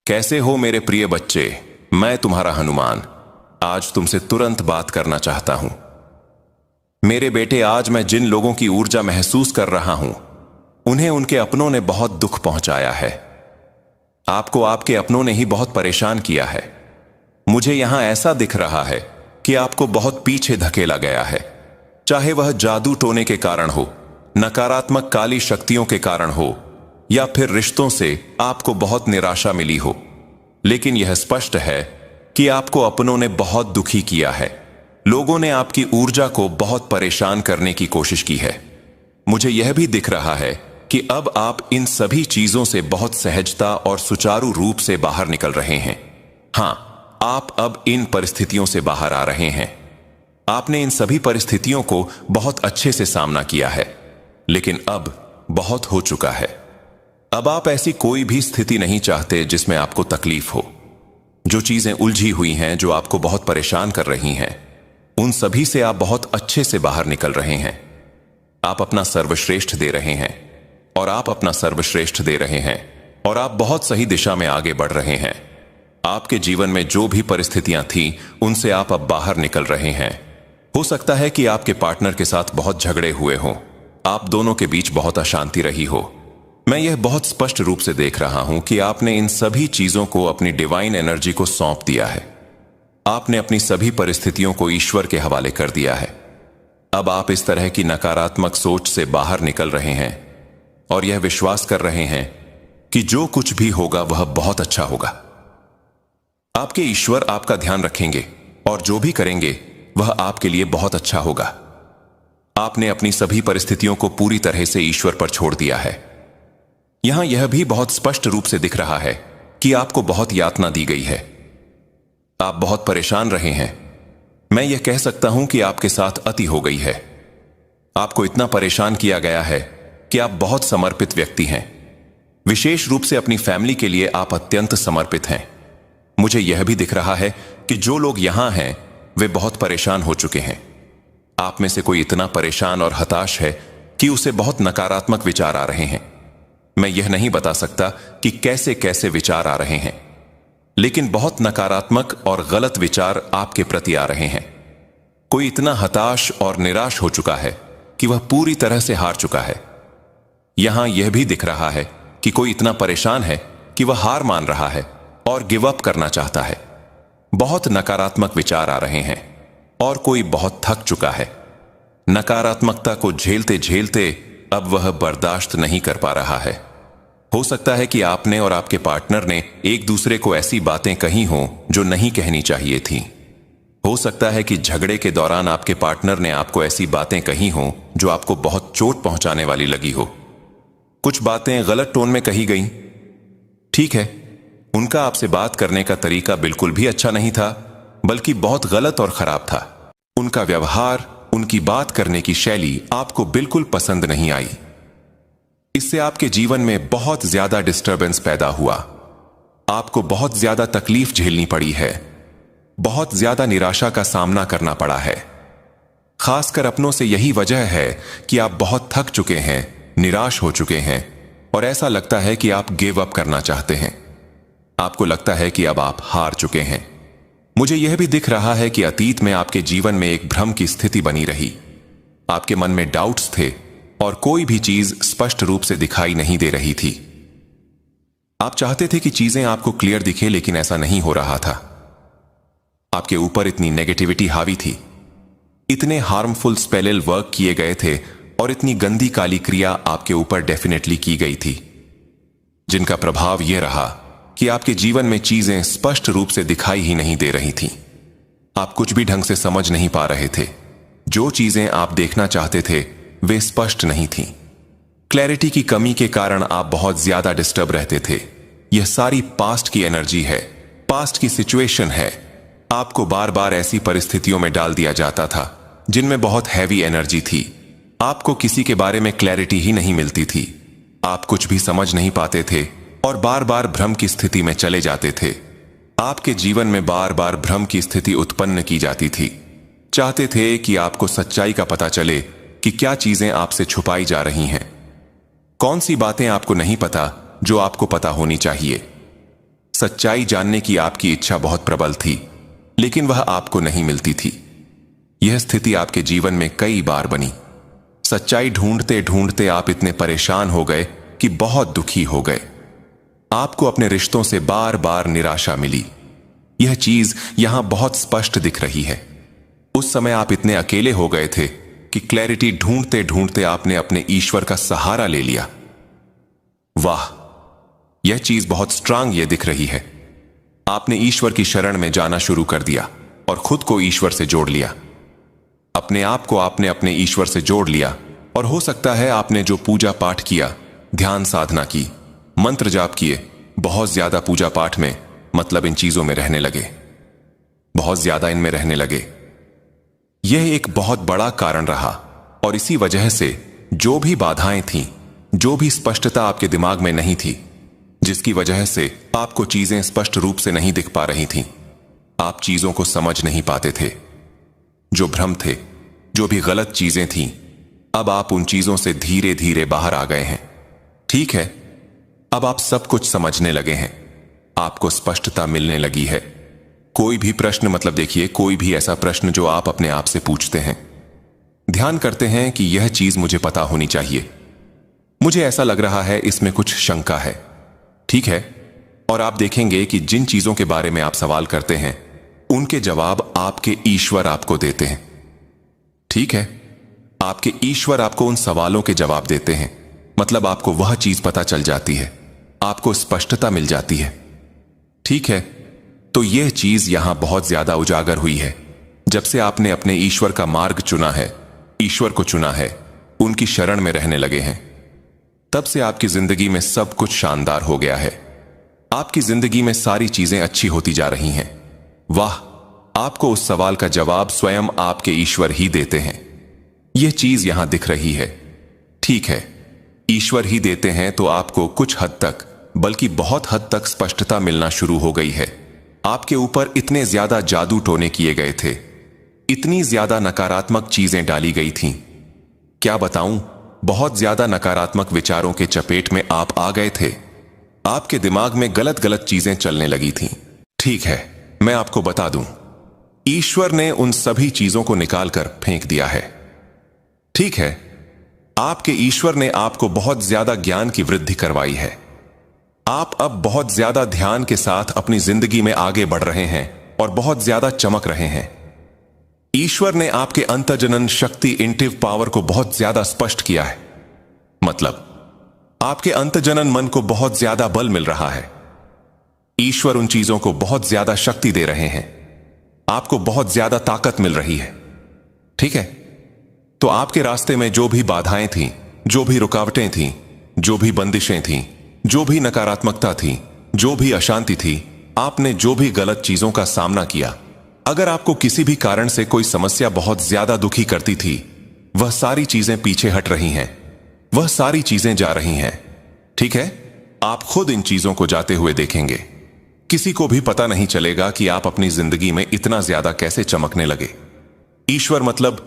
कैसे हो मेरे प्रिय बच्चे। मैं तुम्हारा हनुमान आज तुमसे तुरंत बात करना चाहता हूं। मेरे बेटे, आज मैं जिन लोगों की ऊर्जा महसूस कर रहा हूं उन्हें उनके अपनों ने बहुत दुख पहुंचाया है। आपको आपके अपनों ने ही बहुत परेशान किया है। मुझे यहां ऐसा दिख रहा है कि आपको बहुत पीछे धकेला गया है, चाहे वह जादू टोने के कारण हो, नकारात्मक काली शक्तियों के कारण हो, या फिर रिश्तों से आपको बहुत निराशा मिली हो। लेकिन यह स्पष्ट है कि आपको अपनों ने बहुत दुखी किया है। लोगों ने आपकी ऊर्जा को बहुत परेशान करने की कोशिश की है। मुझे यह भी दिख रहा है कि अब आप इन सभी चीजों से बहुत सहजता और सुचारू रूप से बाहर निकल रहे हैं। हां, आप अब इन परिस्थितियों से बाहर आ रहे हैं। आपने इन सभी परिस्थितियों को बहुत अच्छे से सामना किया है, लेकिन अब बहुत हो चुका है। अब आप ऐसी कोई भी स्थिति नहीं चाहते जिसमें आपको तकलीफ हो। जो चीजें उलझी हुई हैं, जो आपको बहुत परेशान कर रही हैं, उन सभी से आप बहुत अच्छे से बाहर निकल रहे हैं। आप अपना सर्वश्रेष्ठ दे रहे हैं, और आप अपना सर्वश्रेष्ठ दे रहे हैं, और आप बहुत सही दिशा में आगे बढ़ रहे हैं। आपके जीवन में जो भी परिस्थितियां थीं, उनसे आप अब बाहर निकल रहे हैं। हो सकता है कि आपके पार्टनर के साथ बहुत झगड़े हुए हों, आप दोनों के बीच बहुत अशांति रही हो। मैं यह बहुत स्पष्ट रूप से देख रहा हूं कि आपने इन सभी चीजों को अपनी डिवाइन एनर्जी को सौंप दिया है। आपने अपनी सभी परिस्थितियों को ईश्वर के हवाले कर दिया है। अब आप इस तरह की नकारात्मक सोच से बाहर निकल रहे हैं और यह विश्वास कर रहे हैं कि जो कुछ भी होगा वह बहुत अच्छा होगा। आपके ईश्वर आपका ध्यान रखेंगे और जो भी करेंगे वह आपके लिए बहुत अच्छा होगा। आपने अपनी सभी परिस्थितियों को पूरी तरह से ईश्वर पर छोड़ दिया है। यहां यह भी बहुत स्पष्ट रूप से दिख रहा है कि आपको बहुत यातना दी गई है। आप बहुत परेशान रहे हैं। मैं यह कह सकता हूं कि आपके साथ अति हो गई है। आपको इतना परेशान किया गया है कि आप बहुत समर्पित व्यक्ति हैं। विशेष रूप से अपनी फैमिली के लिए आप अत्यंत समर्पित हैं। मुझे यह भी दिख रहा है कि जो लोग यहां हैं वे बहुत परेशान हो चुके हैं। आप में से कोई इतना परेशान और हताश है कि उसे बहुत नकारात्मक विचार आ रहे हैं। मैं यह नहीं बता सकता कि कैसे कैसे विचार आ रहे हैं, लेकिन बहुत नकारात्मक और गलत विचार आपके प्रति आ रहे हैं। कोई इतना हताश और निराश हो चुका है कि वह पूरी तरह से हार चुका है। यहां यह भी दिख रहा है कि कोई इतना परेशान है कि वह हार मान रहा है और गिव अप करना चाहता है। बहुत नकारात्मक विचार आ रहे हैं और कोई बहुत थक चुका है। नकारात्मकता को झेलते झेलते अब वह बर्दाश्त नहीं कर पा रहा है। हो सकता है कि आपने और आपके पार्टनर ने एक दूसरे को ऐसी बातें कही हों जो नहीं कहनी चाहिए थीं। हो सकता है कि झगड़े के दौरान आपके पार्टनर ने आपको ऐसी बातें कही हों जो आपको बहुत चोट पहुंचाने वाली लगी हो। कुछ बातें गलत टोन में कही गईं। ठीक है, उनका आपसे बात करने का तरीका बिल्कुल भी अच्छा नहीं था, बल्कि बहुत गलत और खराब था। उनका व्यवहार, उनकी बात करने की शैली आपको बिल्कुल पसंद नहीं आई। इससे आपके जीवन में बहुत ज्यादा डिस्टर्बेंस पैदा हुआ। आपको बहुत ज्यादा तकलीफ झेलनी पड़ी है। बहुत ज्यादा निराशा का सामना करना पड़ा है। खासकर अपनों से यही वजह है कि आप बहुत थक चुके हैं, निराश हो चुके हैं, और ऐसा लगता है कि आप गिव अप करना चाहते हैं। आपको लगता है कि अब आप हार चुके हैं। मुझे यह भी दिख रहा है कि अतीत में आपके जीवन में एक भ्रम की स्थिति बनी रही। आपके मन में डाउट्स थे और कोई भी चीज स्पष्ट रूप से दिखाई नहीं दे रही थी। आप चाहते थे कि चीजें आपको क्लियर दिखे, लेकिन ऐसा नहीं हो रहा था। आपके ऊपर इतनी नेगेटिविटी हावी थी, इतने हार्मफुल स्पेल वर्क किए गए थे और इतनी गंदी काली क्रिया आपके ऊपर डेफिनेटली की गई थी, जिनका प्रभाव यह रहा कि आपके जीवन में चीजें स्पष्ट रूप से दिखाई ही नहीं दे रही थीं। आप कुछ भी ढंग से समझ नहीं पा रहे थे। जो चीजें आप देखना चाहते थे वे स्पष्ट नहीं थीं। क्लैरिटी की कमी के कारण आप बहुत ज्यादा डिस्टर्ब रहते थे। यह सारी पास्ट की एनर्जी है, पास्ट की सिचुएशन है। आपको बार बार ऐसी परिस्थितियों में डाल दिया जाता था जिनमें बहुत हैवी एनर्जी थी। आपको किसी के बारे में क्लैरिटी ही नहीं मिलती थी। आप कुछ भी समझ नहीं पाते थे और बार बार भ्रम की स्थिति में चले जाते थे। आपके जीवन में बार बार भ्रम की स्थिति उत्पन्न की जाती थी। चाहते थे कि आपको सच्चाई का पता चले कि क्या चीजें आपसे छुपाई जा रही हैं, कौन सी बातें आपको नहीं पता जो आपको पता होनी चाहिए। सच्चाई जानने की आपकी इच्छा बहुत प्रबल थी, लेकिन वह आपको नहीं मिलती थी। यह स्थिति आपके जीवन में कई बार बनी। सच्चाई ढूंढते ढूंढते आप इतने परेशान हो गए कि बहुत दुखी हो गए। आपको अपने रिश्तों से बार बार निराशा मिली। यह चीज यहां बहुत स्पष्ट दिख रही है। उस समय आप इतने अकेले हो गए थे कि क्लैरिटी ढूंढते ढूंढते आपने अपने ईश्वर का सहारा ले लिया। वाह, यह चीज बहुत स्ट्रांग ये दिख रही है। आपने ईश्वर की शरण में जाना शुरू कर दिया और खुद को ईश्वर से जोड़ लिया। अपने आप को आपने अपने ईश्वर से जोड़ लिया, और हो सकता है आपने जो पूजा पाठ किया, ध्यान साधना की, मंत्र जाप किए, बहुत ज्यादा पूजा पाठ में, मतलब इन चीजों में रहने लगे, बहुत ज्यादा इनमें रहने लगे। यह एक बहुत बड़ा कारण रहा, और इसी वजह से जो भी बाधाएं थीं, जो भी स्पष्टता आपके दिमाग में नहीं थी, जिसकी वजह से आपको चीजें स्पष्ट रूप से नहीं दिख पा रही थीं, आप चीजों को समझ नहीं पाते थे, जो भ्रम थे, जो भी गलत चीजें थीं, अब आप उन चीजों से धीरे धीरे बाहर आ गए हैं। ठीक है, अब आप सब कुछ समझने लगे हैं, आपको स्पष्टता मिलने लगी है। कोई भी प्रश्न, मतलब देखिए, कोई भी ऐसा प्रश्न जो आप अपने आप से पूछते हैं, ध्यान करते हैं कि यह चीज मुझे पता होनी चाहिए, मुझे ऐसा लग रहा है इसमें कुछ शंका है, ठीक है, और आप देखेंगे कि जिन चीजों के बारे में आप सवाल करते हैं, उनके जवाब आपके ईश्वर आपको देते हैं। ठीक है, आपके ईश्वर आपको उन सवालों के जवाब देते हैं, मतलब आपको वह चीज पता चल जाती है, आपको स्पष्टता मिल जाती है। ठीक है, तो यह चीज यहां बहुत ज्यादा उजागर हुई है। जब से आपने अपने ईश्वर का मार्ग चुना है, ईश्वर को चुना है, उनकी शरण में रहने लगे हैं, तब से आपकी जिंदगी में सब कुछ शानदार हो गया है। आपकी जिंदगी में सारी चीजें अच्छी होती जा रही हैं। वाह, आपको उस सवाल का जवाब स्वयं आपके ईश्वर ही देते हैं। यह चीज यहां दिख रही है। ठीक है, ईश्वर ही देते हैं, तो आपको कुछ हद तक, बल्कि बहुत हद तक स्पष्टता मिलना शुरू हो गई है। आपके ऊपर इतने ज्यादा जादू टोने किए गए थे, इतनी ज्यादा नकारात्मक चीजें डाली गई थीं, क्या बताऊं, बहुत ज्यादा नकारात्मक विचारों के चपेट में आप आ गए थे। आपके दिमाग में गलत गलत चीजें चलने लगी थीं। ठीक है, मैं आपको बता दूं, ईश्वर ने उन सभी चीजों को निकालकर फेंक दिया है। ठीक है, आपके ईश्वर ने आपको बहुत ज्यादा ज्ञान की वृद्धि करवाई है। आप अब बहुत ज्यादा ध्यान के साथ अपनी जिंदगी में आगे बढ़ रहे हैं और बहुत ज्यादा चमक रहे हैं। ईश्वर ने आपके अंतर्जनन शक्ति, इंटिव पावर को बहुत ज्यादा स्पष्ट किया है, मतलब आपके अंतर्जनन मन को बहुत ज्यादा बल मिल रहा है। ईश्वर उन चीजों को बहुत ज्यादा शक्ति दे रहे हैं, आपको बहुत ज्यादा ताकत मिल रही है। ठीक है, तो आपके रास्ते में जो भी बाधाएं थीं, जो भी रुकावटें थीं, जो भी बंदिशें थीं, जो भी नकारात्मकता थी, जो भी अशांति थी, आपने जो भी गलत चीजों का सामना किया, अगर आपको किसी भी कारण से कोई समस्या बहुत ज्यादा दुखी करती थी, वह सारी चीजें पीछे हट रही हैं, वह सारी चीजें जा रही हैं। ठीक है, आप खुद इन चीजों को जाते हुए देखेंगे। किसी को भी पता नहीं चलेगा कि आप अपनी जिंदगी में इतना ज्यादा कैसे चमकने लगे। ईश्वर, मतलब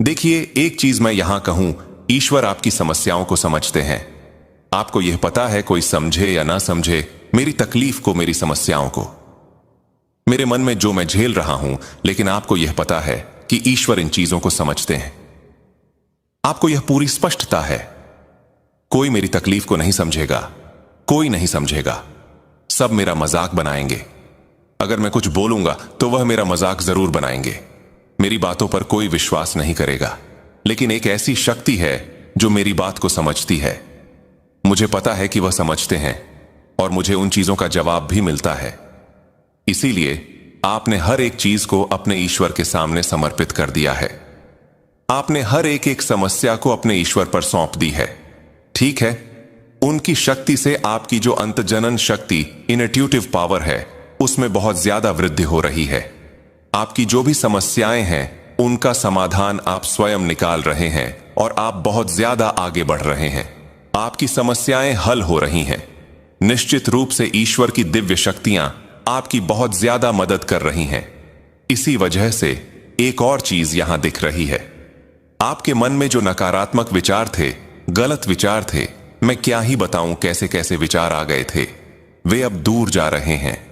देखिए, एक चीज मैं यहां कहूं, ईश्वर आपकी समस्याओं को समझते हैं। आपको यह पता है, कोई समझे या ना समझे, मेरी तकलीफ को, मेरी समस्याओं को, मेरे मन में जो मैं झेल रहा हूं, लेकिन आपको यह पता है कि ईश्वर इन चीजों को समझते हैं। आपको यह पूरी स्पष्टता है, कोई मेरी तकलीफ को नहीं समझेगा, कोई नहीं समझेगा, सब मेरा मजाक बनाएंगे। अगर मैं कुछ बोलूंगा तो वह मेरा मजाक जरूर बनाएंगे, मेरी बातों पर कोई विश्वास नहीं करेगा। लेकिन एक ऐसी शक्ति है जो मेरी बात को समझती है। मुझे पता है कि वह समझते हैं और मुझे उन चीजों का जवाब भी मिलता है। इसीलिए आपने हर एक चीज को अपने ईश्वर के सामने समर्पित कर दिया है। आपने हर एक एक समस्या को अपने ईश्वर पर सौंप दी है। ठीक है, उनकी शक्ति से आपकी जो अंतजनन शक्ति, इनट्यूटिव पावर है, उसमें बहुत ज्यादा वृद्धि हो रही है। आपकी जो भी समस्याएं हैं, उनका समाधान आप स्वयं निकाल रहे हैं और आप बहुत ज्यादा आगे बढ़ रहे हैं। आपकी समस्याएं हल हो रही हैं। निश्चित रूप से ईश्वर की दिव्य शक्तियां आपकी बहुत ज्यादा मदद कर रही हैं। इसी वजह से एक और चीज यहां दिख रही है। आपके मन में जो नकारात्मक विचार थे, गलत विचार थे, मैं क्या ही बताऊं कैसे कैसे विचार आ गए थे, वे अब दूर जा रहे हैं।